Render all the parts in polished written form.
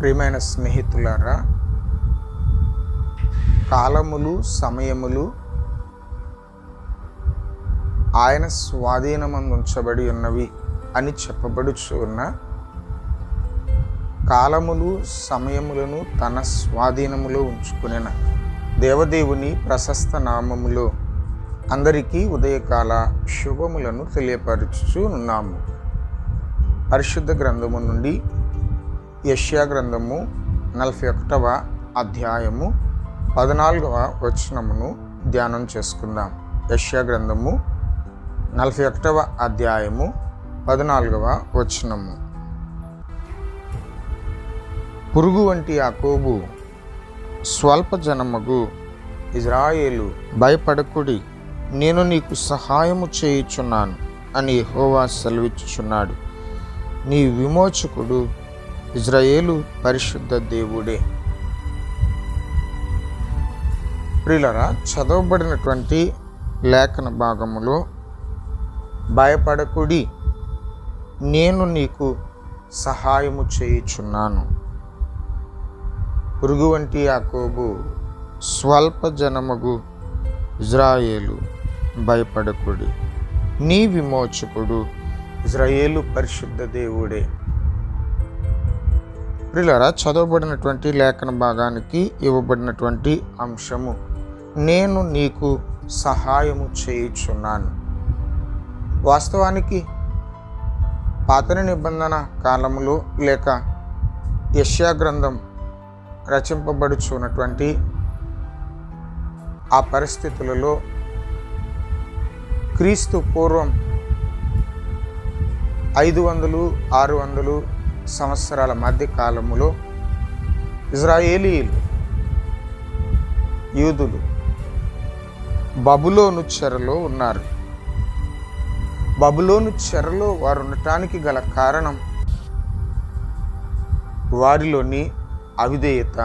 ప్రియమైన స్నేహితులారా, కాలములు సమయములు ఆయన స్వాధీనమందు ఉంచబడి ఉన్నవి అని చెప్పబడుచు ఉన్న కాలములు సమయములను తన స్వాధీనములో ఉంచుకునేన దేవదేవుని ప్రశస్త నామములో అందరికీ ఉదయకాల శుభములను తెలియపరచుచు ఉన్నాము. పరిశుద్ధ గ్రంథము నుండి యెషయా గ్రంథము 41వ అధ్యాయము 14వ వచనమును ధ్యానం చేసుకుందాం. యెషయా గ్రంథము 41వ అధ్యాయము 14వ వచనము. పురుగు వంటి యాకోబు, స్వల్ప జనమగు ఇజ్రాయేలు, భయపడకుడి, నేను నీకు సహాయము చేయుచున్నాను అని యెహోవా సెలవిచ్చుచున్నాడు. నీ విమోచకుడు ఇజ్రాయేలు పరిశుద్ధ దేవుడే. ప్రియులారా, చదవబడినటువంటి లేఖన భాగములో భయపడకుడి, నేను నీకు సహాయము చేయుచున్నాను. పురుగు వంటి యాకోబు, స్వల్ప జనమగు ఇజ్రాయేలు, భయపడకుడి, నీ విమోచకుడు ఇజ్రాయేలు పరిశుద్ధ దేవుడే. ప్రియులారా, చదవబడినటువంటి లేఖన భాగానికి ఇవ్వబడినటువంటి అంశము, నేను నీకు సహాయము చేయుచున్నాను. వాస్తవానికి పాత నిబంధన కాలములో లేక యెషయా గ్రంథం రచింపబడుచున్నటువంటి ఆ పరిస్థితులలో క్రీస్తు పూర్వం 500-600 సంవత్సరాల మధ్య కాలములో ఇజ్రాయేలీయులు, యూదులు బబులోను చెరలో ఉన్నారు. బబులోను చెరలో వారు ఉండటానికి గల కారణం వారిలోని అవిధేయత,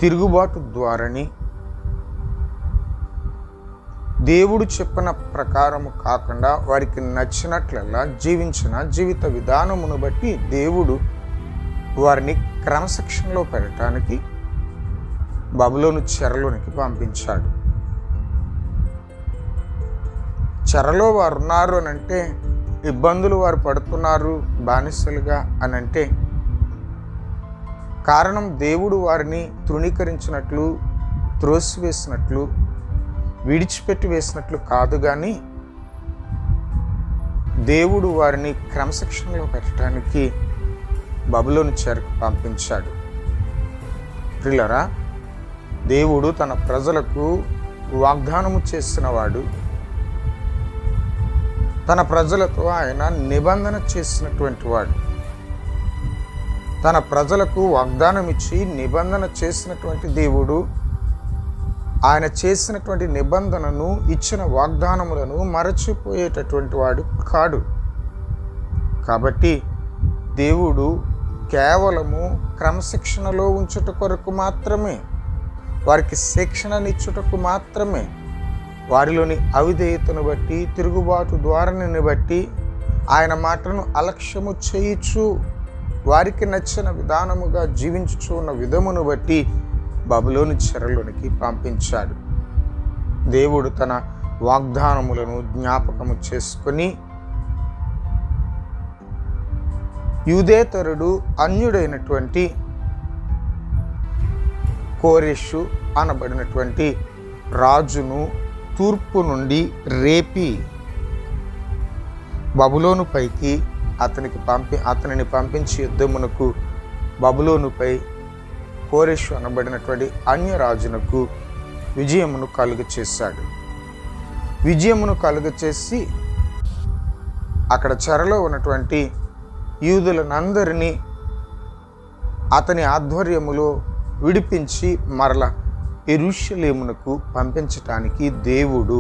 తిరుగుబాటు ద్వారాని, దేవుడు చెప్పిన ప్రకారము కాకుండా వారికి నచ్చినట్లలా జీవించిన జీవిత విధానమును బట్టి దేవుడు వారిని క్రమశిక్షణలో పెట్టడానికి బబులోను చెరలోనికి పంపించాడు. చెరలో వారు ఉన్నారు అని అంటే, ఇబ్బందులు వారు పడుతున్నారు బానిసలుగా అని అంటే, కారణం దేవుడు వారిని తృణీకరించినట్లు, త్రోసివేసినట్లు, విడిచిపెట్టి వేసినట్లు కాదు, కానీ దేవుడు వారిని క్రమశిక్షణలో పెట్టడానికి బబులోను చెరకు పంపించాడు. ప్రియులారా, దేవుడు తన ప్రజలకు వాగ్దానము చేసినవాడు. తన ప్రజలతో ఆయన నిబంధన చేసినటువంటి వాడు. తన ప్రజలకు వాగ్దానం ఇచ్చి నిబంధన చేసినటువంటి దేవుడు ఆయన చేసినటువంటి నిబంధనను, ఇచ్చిన వాగ్దానములను మరచిపోయేటటువంటి వాడు కాడు. కాబట్టి దేవుడు కేవలము క్రమశిక్షణలో ఉంచుట కొరకు మాత్రమే, వారికి శిక్షణనిచ్చుటకు మాత్రమే, వారిలోని అవిధేయతను బట్టి, తిరుగుబాటు ధోరణిని బట్టి, ఆయన మాటను అలక్ష్యము చేయుచు వారికి నచ్చిన విధానముగా జీవించుచు ఉన్న విధమును బట్టి బబులోను చెరలోనికి పంపించాడు. దేవుడు తన వాగ్దానములను జ్ఞాపకము చేసుకొని యూదేతరుడు అన్యుడైనటువంటి కోరెషు అనబడినటువంటి రాజును తూర్పు నుండి రేపి బబులోను పైకి అతనిని పంపించి యుద్ధమునకు బబులోనుపై కోరెషు అనబడినటువంటి అన్యరాజునకు విజయమును కలుగచేశాడు. విజయమును కలుగచేసి అక్కడ చెరలో ఉన్నటువంటి యూదులనందరినీ అతని ఆధ్వర్యములో విడిపించి మరల యెరూషలేమునకు పంపించటానికి దేవుడు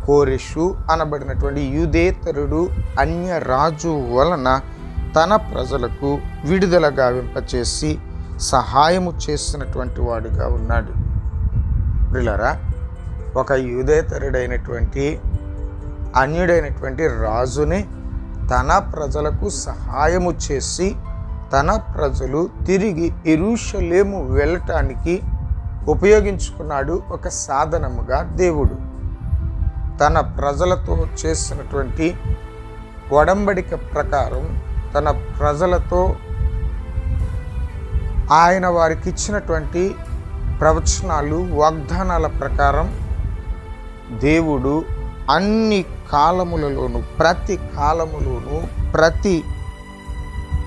కోరెషు అనబడినటువంటి యూదేతరుడు అన్యరాజు వలన తన ప్రజలకు విడుదల గావింపచేసి సహాయము చేసినటువంటి వాడుగా ఉన్నాడు. ప్రియులారా, ఒక యూదేతరుడైనటువంటి అన్యుడైనటువంటి రాజుని తన ప్రజలకు సహాయము చేసి తన ప్రజలు తిరిగి యెరూషలేము వెళ్ళటానికి ఉపయోగించుకున్నాడు ఒక సాధనముగా దేవుడు. తన ప్రజలతో చేసినటువంటి ఒడంబడిక ప్రకారం, తన ప్రజలతో ఆయన వారికి ఇచ్చినటువంటి ప్రవచనాలు, వాగ్దానాల ప్రకారం దేవుడు అన్ని కాలములలోనూ, ప్రతి కాలములోనూ, ప్రతి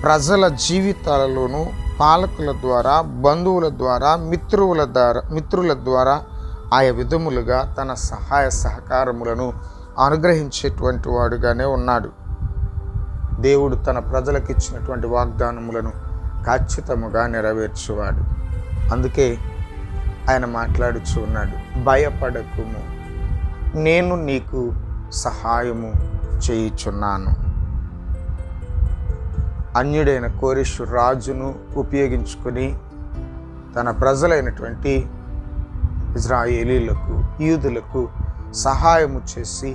ప్రజల జీవితాలలోనూ పాలకుల ద్వారా, బంధువుల ద్వారా, మిత్రుల ద్వారా ఆయా విధములుగా తన సహాయ సహకారములను అనుగ్రహించేటువంటి వాడుగానే ఉన్నాడు. దేవుడు తన ప్రజలకు ఇచ్చినటువంటి వాగ్దానములను ఖచ్చితముగా నెరవేర్చువాడు. అందుకే ఆయన మాట్లాడుచూ ఉన్నాడు, భయపడకుము, నేను నీకు సహాయము చేయుచున్నాను. అన్యుడైన కోరెషు రాజును ఉపయోగించుకొని తన ప్రజలైనటువంటి ఇజ్రాయేలీలకు, యూదులకు సహాయము చేసి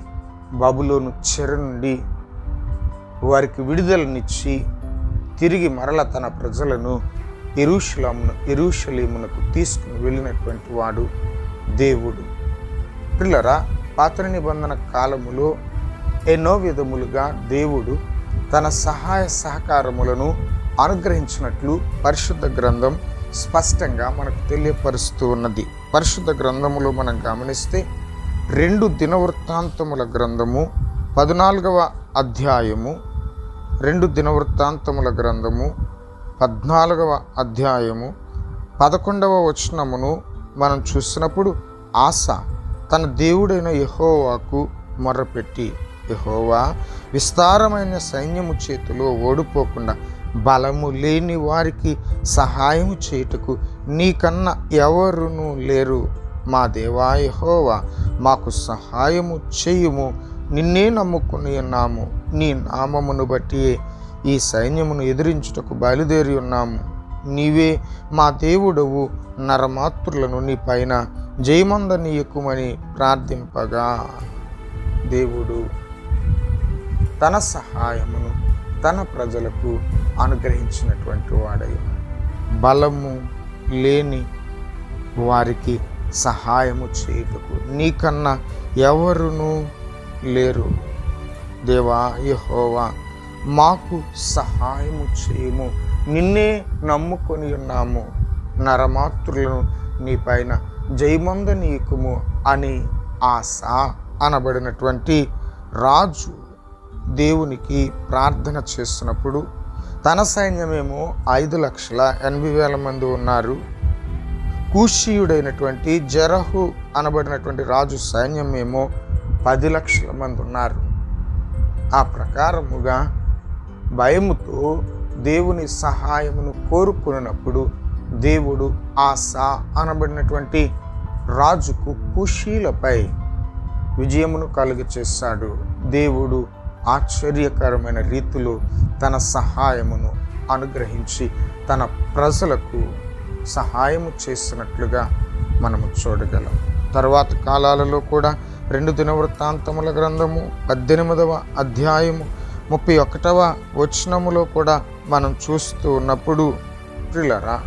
బబులోను చెర నుండి వారికి విడుదలనిచ్చి తిరిగి మరల తన ప్రజలను యెరూషలేమునకు తీసుకుని వెళ్ళినటువంటి వాడు దేవుడు. పిల్లరా, పాత నిబంధన కాలములో ఎన్నో విధములుగా దేవుడు తన సహాయ సహకారములను అనుగ్రహించినట్లు పరిశుద్ధ గ్రంథం స్పష్టంగా మనకు తెలియపరుస్తూ ఉన్నది. పరిశుద్ధ గ్రంథములో మనం గమనిస్తే 2 దినవృత్తాంతముల గ్రంథము 14వ అధ్యాయము, 2 దినవృత్తాంతముల గ్రంథము 14వ అధ్యాయము 11వ వచనమును మనం చూసినప్పుడు, ఆసా తన దేవుడైన యెహోవాకు మొర్రపెట్టి, యెహోవా, విస్తారమైన సైన్యము చేతిలో ఓడిపోకుండా బలము లేని వారికి సహాయము చేయుటకు నీకన్నా ఎవరునూ లేరు. మా దేవా యెహోవా, మాకు సహాయము చేయుము, నిన్నే నమ్ముకుని ఉన్నాము. నీ నామమును బట్టి ఈ సైన్యమును ఎదిరించుటకు బయలుదేరి ఉన్నాము. నీవే మా దేవుడవు, నరమాతృలను నీ పైన జయమందనీయకుమని ప్రార్థింపగా, దేవుడు తన సహాయమును తన ప్రజలకు అనుగ్రహించినటువంటి వాడై, బలము లేని వారికి సహాయము చేయుటకు నీకన్నా ఎవరునూ లేరు. దేవా యెహోవా, మాకు సహాయము చేయము, నిన్నే నమ్ముకొని ఉన్నాము, నరమాతృలను నీ పైన జయమందనీయకుము అని ఆసా అనబడినటువంటి రాజు దేవునికి ప్రార్థన చేస్తున్నప్పుడు, తన సైన్యమేమో 5,80,000 మంది ఉన్నారు. కూషీయుడైనటువంటి జరహు అనబడినటువంటి రాజు సైన్యమేమో 10 లక్షల మంది ఉన్నారు. ఆ ప్రకారముగా భయముతో దేవుని సహాయమును కోరుకున్నప్పుడు దేవుడు ఆసా అనబడినటువంటి రాజుకు కూషీలపై విజయమును కలుగచేశాడు. దేవుడు ఆశ్చర్యకరమైన రీతిలో తన సహాయమును అనుగ్రహించి తన ప్రజలకు సహాయము చేసినట్లుగా మనము చూడగలం. తర్వాత కాలాలలో కూడా 2 దినవృత్తాంతముల గ్రంథము 18వ అధ్యాయము 31వ వచనములో కూడా మనం చూస్తూ ఉన్నప్పుడు, ప్రియులారా,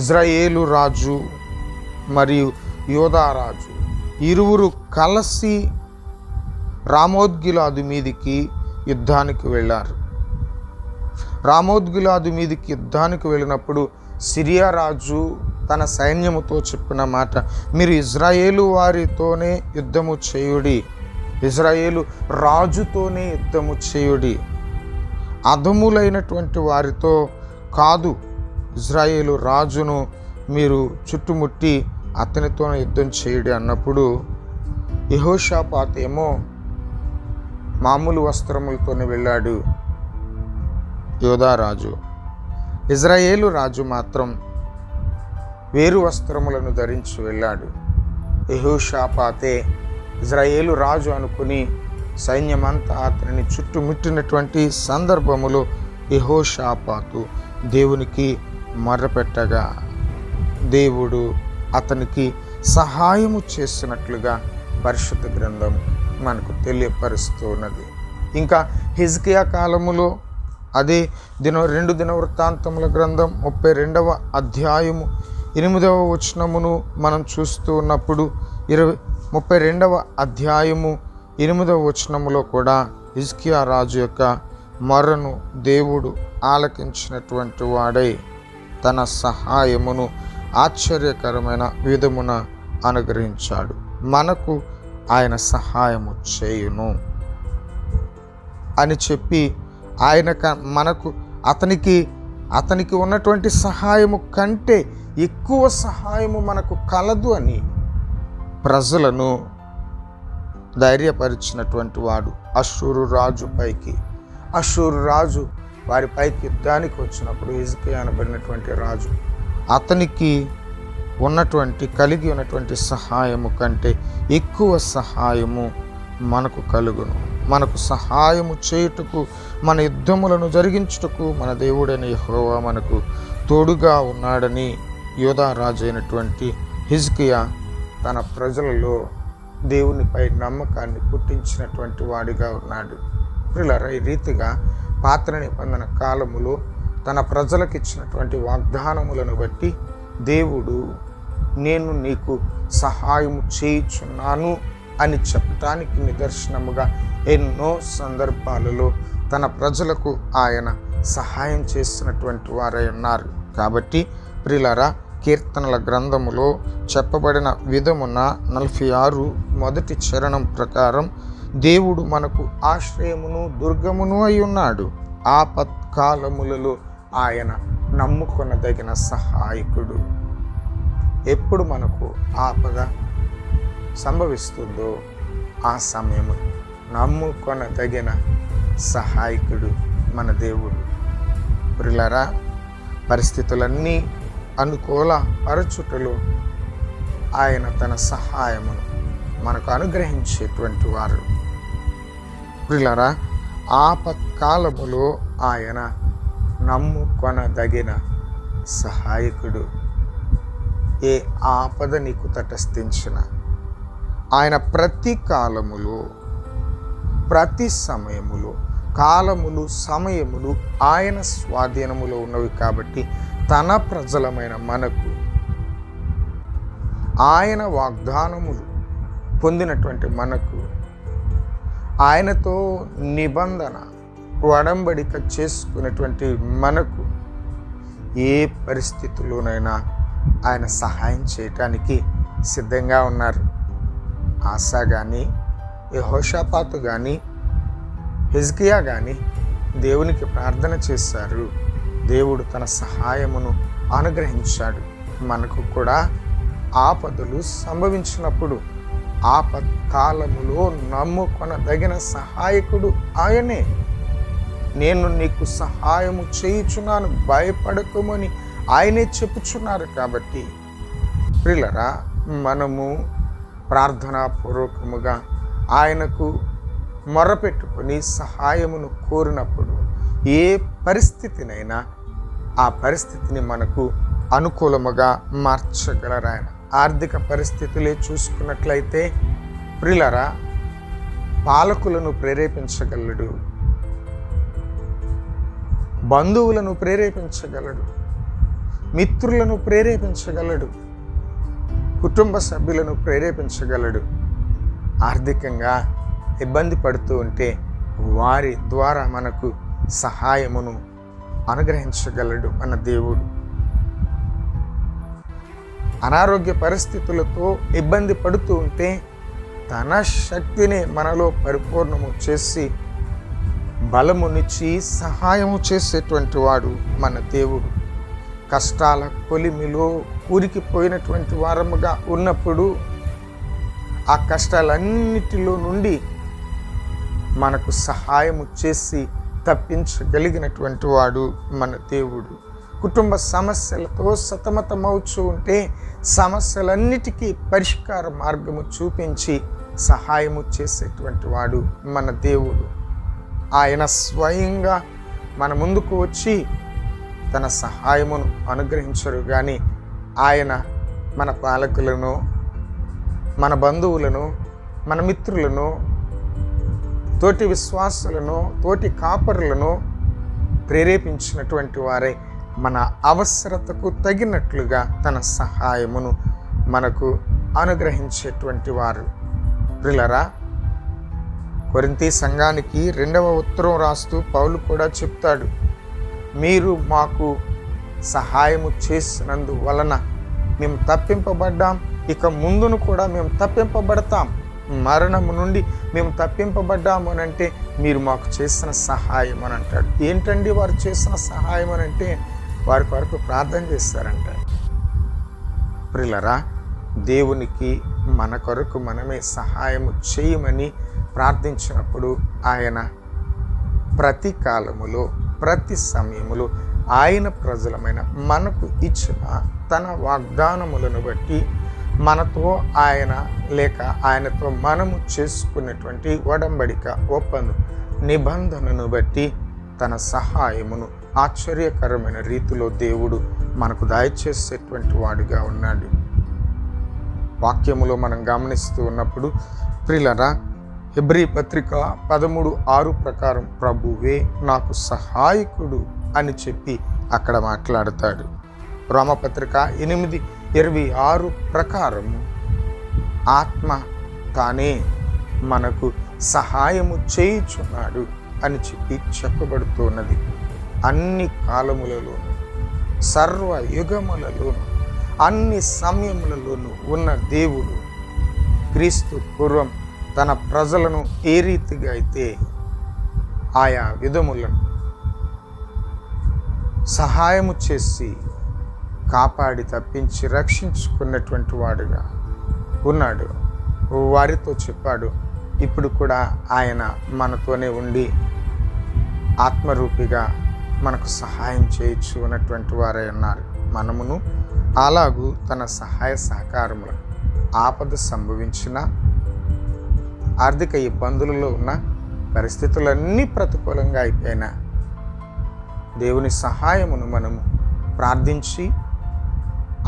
ఇజ్రాయేలు రాజు మరియు యోధా రాజు ఇరువురు కలిసి రామోత్గిలాదు మీదికి యుద్ధానికి వెళ్ళారు. రామోత్గిలాదు మీదికి యుద్ధానికి వెళ్ళినప్పుడు సిరియా రాజు తన సైన్యముతో చెప్పిన మాట, మీరు ఇజ్రాయేలు వారితోనే యుద్ధము చేయుడి, ఇజ్రాయేలు రాజుతోనే యుద్ధము చేయుడి, అధములైనటువంటి వారితో కాదు, ఇజ్రాయేలు రాజును మీరు చుట్టుముట్టి అతనితోనే యుద్ధం చేయుడి అన్నప్పుడు, యెహోషాపాతు ఏమో మామూలు వస్త్రములతోనే వెళ్ళాడు యోధారాజు. ఇజ్రాయేలు రాజు మాత్రం వేరు వస్త్రములను ధరించి వెళ్ళాడు. యెహోషాపాతే ఇజ్రాయేలు రాజు అనుకుని సైన్యమంతా అతనిని చుట్టుముట్టినటువంటి సందర్భములో యెహోషాపాతు దేవునికి మొర్రపెట్టగా దేవుడు అతనికి సహాయము చేసినట్లుగా పరిశుద్ధ గ్రంథం మనకు తెలియపరుస్తూ ఉన్నది. ఇంకా హిజ్కియా కాలములో అదే 2 దినవృత్తాంతముల గ్రంథం 32వ అధ్యాయము 8వ వచనమును మనం చూస్తూ ఉన్నప్పుడు 32వ అధ్యాయము 8వ వచనములో కూడా హిజ్కియా రాజు యొక్క మొర్రను దేవుడు ఆలకించినటువంటి వాడై తన సహాయమును ఆశ్చర్యకరమైన విధమున అనుగ్రహించాడు. మనకు ఆయన సహాయము చేయును అని చెప్పి ఆయన మనకు అతనికి ఉన్నటువంటి సహాయము కంటే ఎక్కువ సహాయము మనకు కలదు అని ప్రజలను ధైర్యపరిచినటువంటి వాడు. అష్షూరు రాజు వారి పైకి యుద్ధానికి వచ్చినప్పుడు హిజ్కియా అనబడినటువంటి రాజు అతనికి కలిగి ఉన్నటువంటి సహాయము కంటే ఎక్కువ సహాయము మనకు కలుగును. మనకు సహాయము చేయుటకు, మన యుద్ధములను జరిగించుటకు మన దేవుడైన యెహోవా మనకు తోడుగా ఉన్నాడని యోధా రాజు అయినటువంటి హిజ్కియా తన ప్రజలలో దేవునిపై నమ్మకాన్ని పుట్టించినటువంటి వాడిగా ఉన్నాడు. ప్రియులారా, ఈ రీతిగా పాత నిబంధన కాలములో తన ప్రజలకు ఇచ్చినటువంటి వాగ్దానములను బట్టి దేవుడు నేను నీకు సహాయము చేయుచున్నాను అని చెప్పటానికి నిదర్శనముగా ఎన్నో సందర్భాలలో తన ప్రజలకు ఆయన సహాయం చేసినటువంటి వారై ఉన్నారు. కాబట్టి ప్రియులారా, కీర్తనల గ్రంథములో చెప్పబడిన విధమున 46 మొదటి చరణం ప్రకారం దేవుడు మనకు ఆశ్రయమును దుర్గమును అయి ఉన్నాడు. ఆపత్కాలములలో ఆయన నమ్ముకొనదగిన సహాయకుడు. ఎప్పుడు మనకు ఆపద సంభవిస్తుందో ఆ సమయము నమ్ముకొనదగిన సహాయకుడు మన దేవుడు. ప్రియులారా, పరిస్థితులన్నీ అనుకూల పరచుటలో ఆయన తన సహాయమును మనకు అనుగ్రహించేటువంటి వారు. ప్రియులారా, ఆపత్కాలములో ఆయన నమ్ముకొనదగిన సహాయకుడు. ఏ ఆపద నీకు తటస్థించిన ఆయన ప్రతి కాలములో, ప్రతి సమయములో, కాలములు సమయములు ఆయన స్వాధీనములో ఉన్నవి. కాబట్టి తన ప్రజలమైన మనకు ఆయన వాగ్దానములు పొందినటువంటి మనకు ఆయనతో నిబంధన ఒడంబడిక చేసుకున్నటువంటి మనకు ఏ పరిస్థితుల్లోనైనా ఆయన సహాయం చేయటానికి సిద్ధంగా ఉన్నారు. ఆసా కానీ, యెహోషాపాతు కానీ, హిజ్కియా కానీ దేవునికి ప్రార్థన చేశారు. దేవుడు తన సహాయమును అనుగ్రహించాడు. మనకు కూడా ఆపదలు సంభవించినప్పుడు ఆపత్కాలములో నమ్ముకొనదగిన సహాయకుడు ఆయనే. నేను నీకు సహాయము చేయుచున్నాను, భయపడకమని ఆయనే చెప్పుచున్నారు. కాబట్టి ప్రియులారా, మనము ప్రార్థనాపూర్వకముగా ఆయనకు మొరపెట్టుకొని సహాయమును కోరినప్పుడు ఏ పరిస్థితినైనా ఆ పరిస్థితిని మనకు అనుకూలముగా మార్చగలరు ఆయన. ఆర్థిక పరిస్థితులే చూసుకున్నట్లయితే ప్రియులారా, పాలకులను ప్రేరేపించగలడు, బంధువులను ప్రేరేపించగలడు, మిత్రులను ప్రేరేపించగలడు, కుటుంబ సభ్యులను ప్రేరేపించగలడు. ఆర్థికంగా ఇబ్బంది పడుతూ ఉంటే వారి ద్వారా మనకు సహాయమును అనుగ్రహించగలడు మన దేవుడు. అనారోగ్య పరిస్థితులతో ఇబ్బంది పడుతూ ఉంటే తన శక్తిని మనలో పరిపూర్ణము చేసి బలమునిచ్చి సహాయము చేసేటువంటి వాడు మన దేవుడు. కష్టాల కొలిమిలో కూరికిపోయినటువంటి వారముగా ఉన్నప్పుడు ఆ కష్టాలన్నిటిలో నుండి మనకు సహాయము చేసి తప్పించగలిగినటువంటి వాడు మన దేవుడు. కుటుంబ సమస్యలతో సతమతమవుతూ ఉంటే సమస్యలన్నిటికీ పరిష్కార మార్గము చూపించి సహాయము చేసేటువంటి వాడు మన దేవుడు. ఆయన స్వయంగా మన ముందుకు వచ్చి తన సహాయమును అనుగ్రహించరు కానీ ఆయన మన పాలకులను, మన బంధువులను, మన మిత్రులను, తోటి విశ్వాసులను, తోటి కాపరులను ప్రేరేపించినటువంటి వారై మన అవసరతకు తగినట్లుగా తన సహాయమును మనకు అనుగ్రహించేటువంటి వారు. ప్రియులారా, కొరింథీ సంఘానికి 2వ ఉత్తరం రాస్తూ పౌలు కూడా చెప్తాడు, మీరు మాకు సహాయము చేసినందువలన మేము తప్పింపబడ్డాం, ఇక ముందును కూడా మేము తప్పింపబడతాం. మరణము నుండి మేము తప్పింపబడ్డాము అని అంటే మీరు మాకు చేసిన సహాయం అని అంటాడు. ఏంటండి వారు చేసిన సహాయం అని అంటే వారి కొరకు ప్రార్థన చేస్తారంట. ప్రియులారా, దేవునికి మన కొరకు మనమే సహాయము చేయమని ప్రార్థించినప్పుడు ఆయన ప్రతి కాలములో ప్రతి సమయములో ఆయన ప్రజలమైన మనకు ఇచ్చిన తన వాగ్దానములను బట్టి మనతో ఆయన లేక ఆయనతో మనము చేసుకున్నటువంటి ఒడంబడిక ఒప్పందం నిబంధనను బట్టి తన సహాయమును ఆశ్చర్యకరమైన రీతిలో దేవుడు మనకు దయచేసేటువంటి వాడుగా ఉన్నాడు. వాక్యములో మనం గమనిస్తూ ఉన్నప్పుడు ప్రియులారా, హెబ్రీ పత్రిక 13:6 ప్రకారం ప్రభువే నాకు సహాయకుడు అని చెప్పి అక్కడ మాట్లాడతాడు. రోమపత్రిక 8:26 ప్రకారము ఆత్మ తానే మనకు సహాయము చేయుచున్నాడు అని చెప్పి చెప్పబడుతున్నది. అన్ని కాలములలోనూ సర్వ యుగములలోనూ అన్ని సమయములలోనూ ఉన్న దేవుడు క్రీస్తు పూర్వం తన ప్రజలను ఏ రీతిగా అయితే ఆయా విధములను సహాయము చేసి కాపాడి తప్పించి రక్షించుకున్నటువంటి వాడుగా ఉన్నాడు. వారితో చెప్పాడు, ఇప్పుడు కూడా ఆయన మనతోనే ఉండి ఆత్మరూపిగా మనకు సహాయం చేయొచ్చు అన్నటువంటి వారై ఉన్నారు. మనమును అలాగూ తన సహాయ సహకారములను ఆపద సంభవించిన, ఆర్థిక ఇబ్బందులలో ఉన్న, పరిస్థితులన్నీ ప్రతికూలంగా అయిపోయినా దేవుని సహాయమును మనము ప్రార్థించి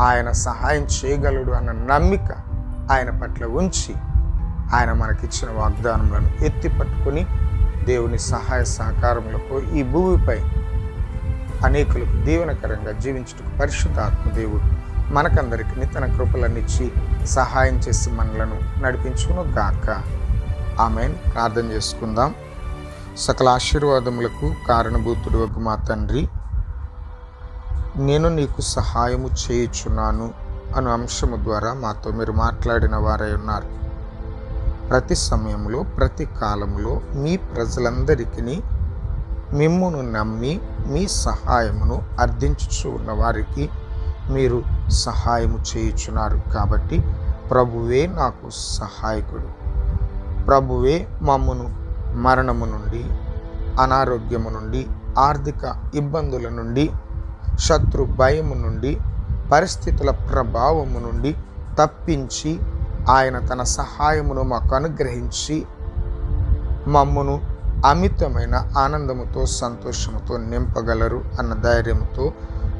ఆయన సహాయం చేయగలడు అన్న నమ్మిక ఆయన పట్ల ఉంచి ఆయన మనకిచ్చిన వాగ్దానములను ఎత్తి పట్టుకొని దేవుని సహాయ సహకారములకు ఈ భూమిపై అనేకులకు దీవెనకరంగా జీవించుటకు పరిశుద్ధాత్మ దేవుడు మనకందరికి తన కృపలన్నిచ్చి సహాయం చేసి మనలను నడిపించును గాక. ఆమేన్. ప్రార్థన చేసుకుందాం. సకల ఆశీర్వాదములకు కారణభూతుడు మా తండ్రి, నేను నీకు సహాయము చేయుచున్నాను అను అంశము ద్వారా మాతో మీరు మాట్లాడిన వారై ఉన్నారు. ప్రతి సమయంలో ప్రతి కాలంలో మీ ప్రజలందరికీ మిమ్మును నమ్మి మీ సహాయమును అర్థించుచు ఉన్న వారికి మీరు సహాయము చేయుచున్నారు. కాబట్టి ప్రభువే నాకు సహాయకుడు, ప్రభువే మమ్మును మరణము నుండి, అనారోగ్యము నుండి, ఆర్థిక ఇబ్బందుల నుండి, శత్రు భయము నుండి, పరిస్థితుల ప్రభావము నుండి తప్పించి ఆయన తన సహాయమును మాకు అనుగ్రహించి మమ్మును అమితమైన ఆనందముతో సంతోషముతో నింపగలరు అన్న ధైర్యంతో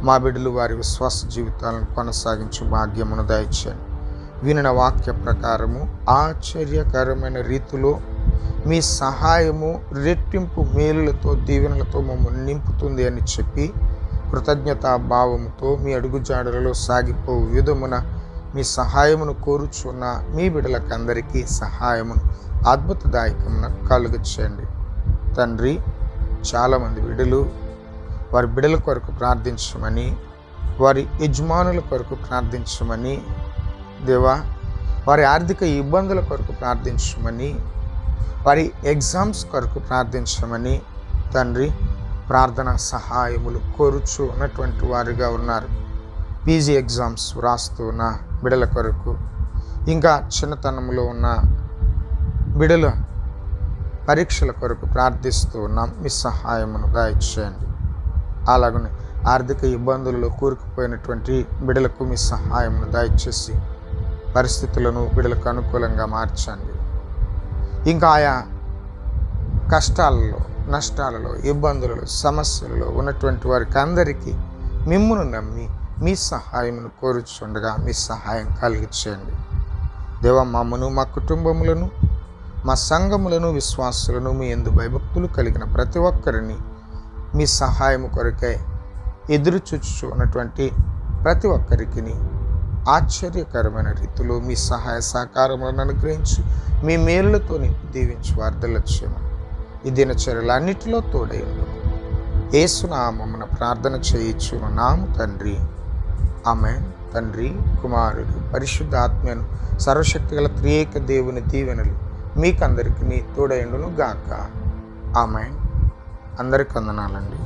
మా బిడ్డలు వారి విశ్వాస జీవితాలను కొనసాగించు భాగ్యమును దయచేయండి. వినిన వాక్య ప్రకారము ఆశ్చర్యకరమైన రీతిలో మీ సహాయము రెట్టింపు మేలులతో దీవెనలతో మమ్మల్ని నింపుతుంది అని చెప్పి కృతజ్ఞతా భావముతో మీ అడుగుజాడలలో సాగిపో విధమున మీ సహాయమును కోరుచున్న మీ బిడ్డలకు అందరికీ సహాయమును అద్భుతదాయకమున కలుగచేయండి. తండ్రి, చాలామంది బిడ్డలు వారి బిడ్డల కొరకు ప్రార్థించమని, వారి యజమానుల కొరకు ప్రార్థించమని, దేవా వారి ఆర్థిక ఇబ్బందుల కొరకు ప్రార్థించమని, వారి ఎగ్జామ్స్ కొరకు ప్రార్థించమని తండ్రి ప్రార్థన సహాయములు కోరుచు ఉన్నటువంటి వారుగా ఉన్నారు. పీజీ ఎగ్జామ్స్ వ్రాస్తూ ఉన్న బిడల కొరకు, ఇంకా చిన్నతనంలో ఉన్న బిడల పరీక్షల కొరకు ప్రార్థిస్తూ ఉన్నాం. మీ సహాయమును దయచేయండి. అలాగనే ఆర్థిక ఇబ్బందులలో కూరుకుపోయినటువంటి బిడలకు మీ సహాయమును దయచేసి పరిస్థితులను బిడలకు అనుకూలంగా మార్చండి. ఇంకా ఆయా కష్టాలలో, నష్టాలలో, ఇబ్బందులలో, సమస్యలలో ఉన్నటువంటి వారికి అందరికీ మిమ్మును నమ్మి మీ సహాయమును కోరుచుండగా మీ సహాయం కలిగించండి. దేవా, మమ్మను, మా కుటుంబములను, మా సంఘములను, విశ్వాసులను, మీ యందు భయభక్తులు కలిగిన ప్రతి ఒక్కరిని మీ సహాయం కొరకై ఎదురు చూచు ఉన్నటువంటి ప్రతి ఒక్కరికి ఆశ్చర్యకరమైన రీతిలో మీ సహాయ సహకారములను అనుగ్రహించి మీ మేలులతో దీవించి వార్ధలక్ష్యము ఈ దినచర్యలన్నిటిలో తోడై ఉండును. యేసునామమున ప్రార్థన చేయుచున్నాము తండ్రి, ఆమేన్. తండ్రి, కుమారుడు, పరిశుద్ధాత్మను సర్వశక్తిగల త్రియేక దేవుని దీవెనలు మీకందరికీ తోడై ఉండును గాక. ఆమేన్. అందరికి వందనాలండి.